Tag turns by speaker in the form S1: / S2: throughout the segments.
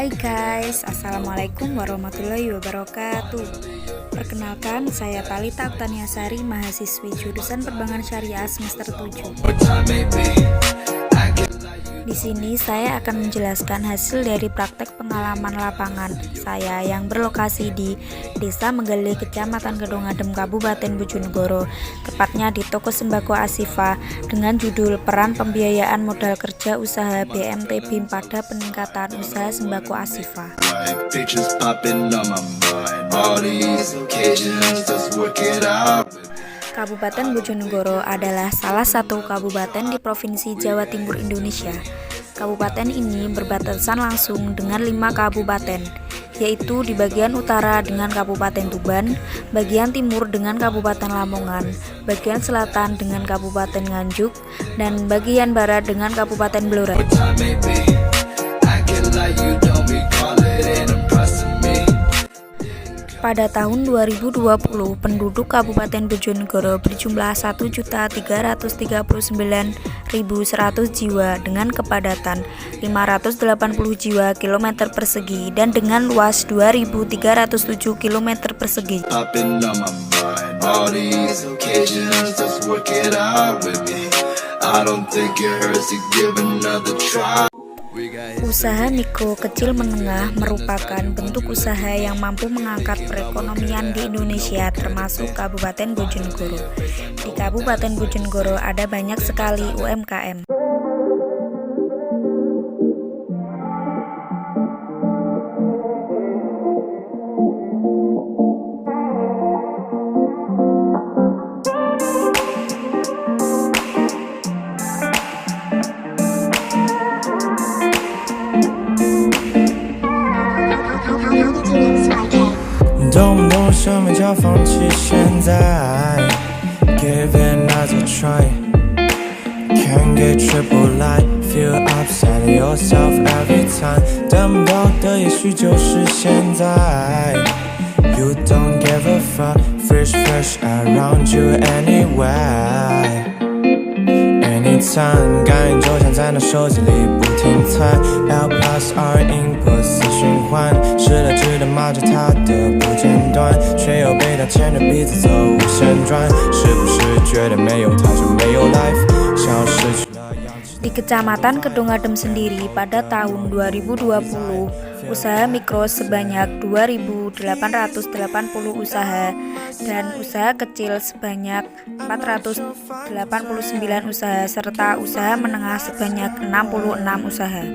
S1: Hai guys, Assalamualaikum warahmatullahi wabarakatuh. Perkenalkan, saya Talita Uktaniasari, mahasiswi jurusan Perbankan Syariah semester 7. Di sini saya akan menjelaskan hasil dari praktek pengalaman lapangan saya yang berlokasi di Desa Megale, Kecamatan Kedongadem, Kabupaten Bojonegoro, tepatnya di Toko Sembako Ashifa, dengan judul Peran Pembiayaan Modal Kerja Usaha BMT BIM pada Peningkatan Usaha Sembako Ashifa. Kabupaten Bojonegoro adalah salah satu kabupaten di Provinsi Jawa Timur, Indonesia. Kabupaten ini berbatasan langsung dengan 5 kabupaten, yaitu di bagian utara dengan Kabupaten Tuban, bagian timur dengan Kabupaten Lamongan, bagian selatan dengan Kabupaten Nganjuk, dan bagian barat dengan Kabupaten Blora. Pada tahun 2020, penduduk Kabupaten Bojonegoro berjumlah 1.339.100 jiwa dengan kepadatan 580 jiwa kilometer persegi dan dengan luas 2.307 kilometer persegi. Usaha mikro kecil menengah merupakan bentuk usaha yang mampu mengangkat perekonomian di Indonesia, termasuk Kabupaten Bojonegoro. Di Kabupaten Bojonegoro ada banyak sekali UMKM.
S2: Give it another try. Can't get triple light. Feel upset at yourself every time. 等不到的也许就是现在。You don't give a fuck. Fresh around you anyway. Anytime 感应就像在那手机里不停猜。L plus R input 死循环，失了智的骂着他的不间断，却又被他牵着鼻子走无限转，是不是觉得没有他就没有 life， 像失去了氧气。
S1: Di Kecamatan Kedongadem sendiri pada tahun 2020, usaha mikro sebanyak 2.880 usaha dan usaha kecil sebanyak 489 usaha serta usaha menengah sebanyak 66 usaha.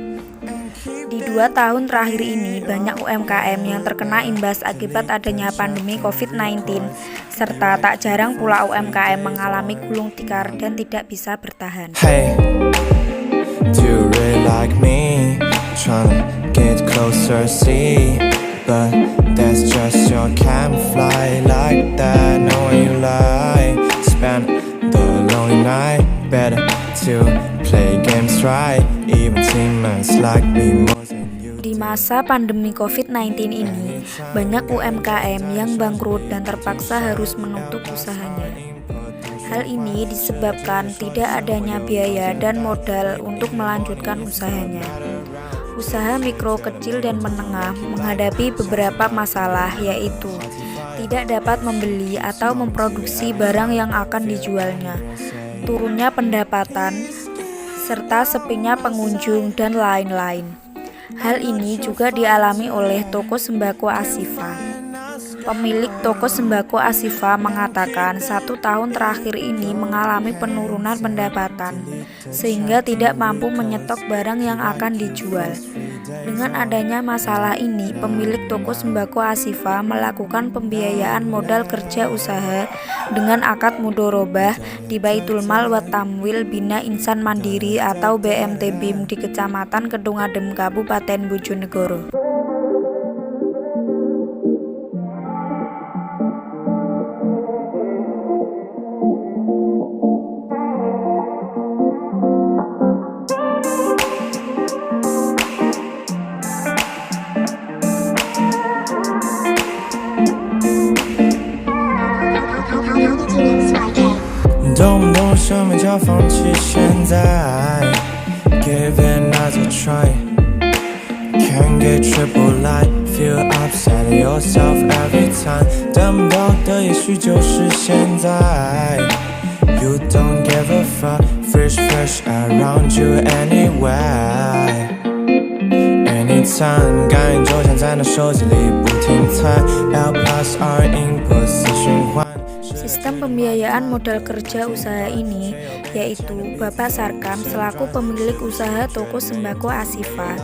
S1: Di 2 tahun terakhir ini, banyak UMKM yang terkena imbas akibat adanya pandemi COVID-19, serta tak jarang pula UMKM mengalami gulung tikar dan tidak bisa bertahan.
S2: Hey, do you really like me? Tryna get closer, see, but that's just your camouflage like that. Knowing you lie, spend the lonely night. Better to play games right, even teammates like me more than you.
S1: Di masa pandemi COVID-19 ini, banyak UMKM yang bangkrut dan terpaksa harus menutup usahanya. Hal ini disebabkan tidak adanya biaya dan modal untuk melanjutkan usahanya. Usaha mikro, kecil, dan menengah menghadapi beberapa masalah, yaitu tidak dapat membeli atau memproduksi barang yang akan dijualnya, turunnya pendapatan, serta sepinya pengunjung, dan lain-lain. Hal ini juga dialami oleh Toko Sembako Ashifa. Pemilik Toko Sembako Ashifa mengatakan 1 tahun terakhir ini mengalami penurunan pendapatan, sehingga tidak mampu menyetok barang yang akan dijual. Dengan adanya masalah ini, pemilik Toko Sembako Ashifa melakukan pembiayaan modal kerja usaha dengan akad mudorobah di Baitul Mal wa Tamwil Bina Insan Mandiri atau BMT BIM di Kecamatan Kedongadem, Kabupaten Bojonegoro.
S2: 生命就要放弃现在 Give it another try Can't 给 triple line feel upset at yourself every time 等不到的也许就是现在 You don't give a fuck fresh around you anyway Anytime 感应就像在那手机里不停猜 L plus R input 四循环
S1: Sistem pembiayaan modal kerja usaha ini yaitu Bapak Sarkam selaku pemilik usaha toko sembako Asifa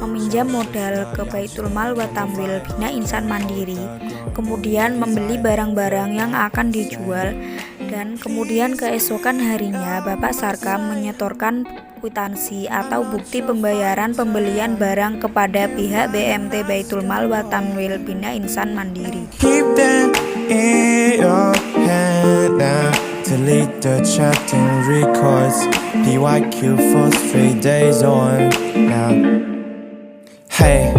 S1: meminjam modal ke Baitul Mal wa Tamwil Bina Insan Mandiri, kemudian membeli barang-barang yang akan dijual, dan kemudian keesokan harinya Bapak Sarkam menyetorkan kwitansi atau bukti pembayaran pembelian barang kepada pihak BMT Baitul Mal wa Tamwil Bina Insan Mandiri.
S2: Keep that in your hand now. Delete the chatting records. PYQ for 3 days on now. Hey,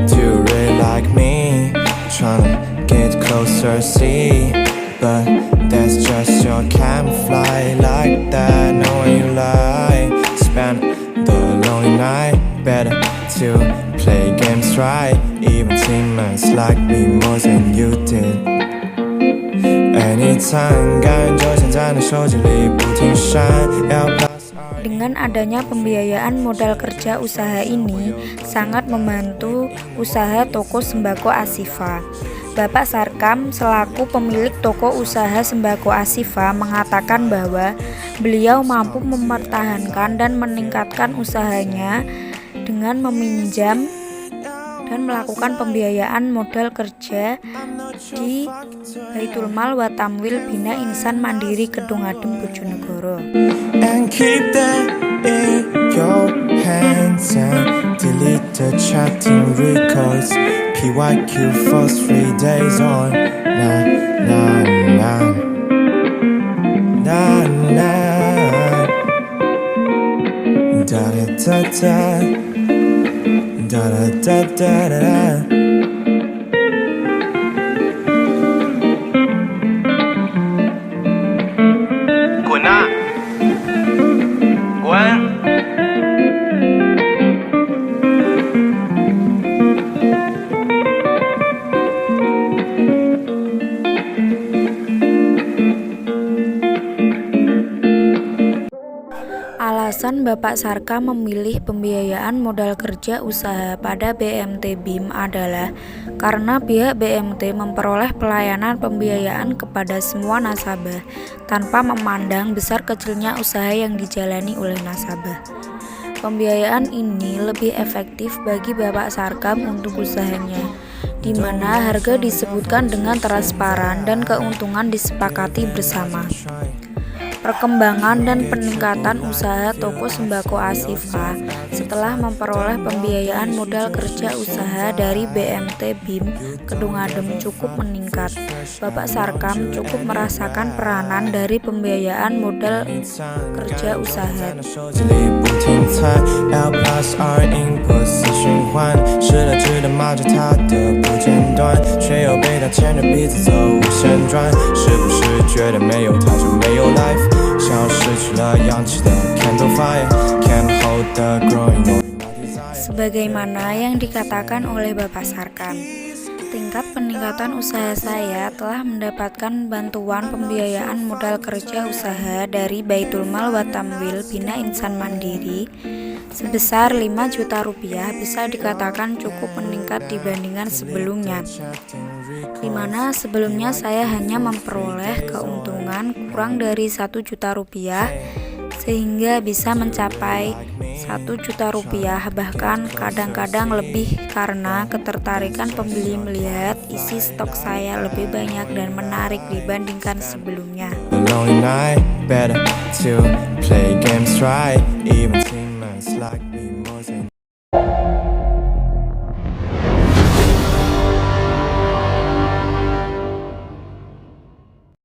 S2: do you really like me? Tryna get closer, see. But that's just your camouflage like that. Knowing you lie. Spend the lonely night. Better to play games right. Even teammates like me more than you did. Anytime 感觉就像在那手机里不停闪
S1: Dengan adanya pembiayaan modal kerja usaha ini sangat membantu usaha toko sembako Asifa. Bapak Sarkam selaku pemilik toko usaha sembako Asifa mengatakan bahwa beliau mampu mempertahankan dan meningkatkan usahanya dengan meminjam dan melakukan pembiayaan modal kerja di Baitul Mal wa Tamwil Bina Insan Mandiri Kedung-Adem Bojonegoro.
S2: And keep that in your hands and delete the chatting records. PYQ for 3 days on. Nah, nah, nah. Nah, nah. Da da da da. Da da da da da.
S1: Alasan Bapak Sarkam memilih pembiayaan modal kerja usaha pada BMT BIM adalah karena pihak BMT memperoleh pelayanan pembiayaan kepada semua nasabah tanpa memandang besar kecilnya usaha yang dijalani oleh nasabah. Pembiayaan ini lebih efektif bagi Bapak Sarkam untuk usahanya, di mana harga disebutkan dengan transparan dan keuntungan disepakati bersama. Perkembangan dan peningkatan usaha toko sembako Asifa setelah memperoleh pembiayaan modal kerja usaha dari BMT BIM Kedung-Adem cukup meningkat. Bapak Sarkam cukup merasakan peranan dari pembiayaan modal kerja usaha. Sebagaimana yang dikatakan oleh Bapak Sarkam, tingkat peningkatan usaha saya telah mendapatkan bantuan pembiayaan modal kerja usaha dari Baitul Mal wa Tamwil Bina Insan Mandiri sebesar 5 juta rupiah bisa dikatakan cukup meningkat dibandingkan sebelumnya, di mana sebelumnya saya hanya memperoleh keuntungan kurang dari 1 juta rupiah sehingga bisa mencapai 1 juta rupiah, bahkan kadang-kadang lebih karena ketertarikan pembeli melihat isi stok saya lebih banyak dan menarik dibandingkan sebelumnya.
S2: Play games right, even teammates like me more than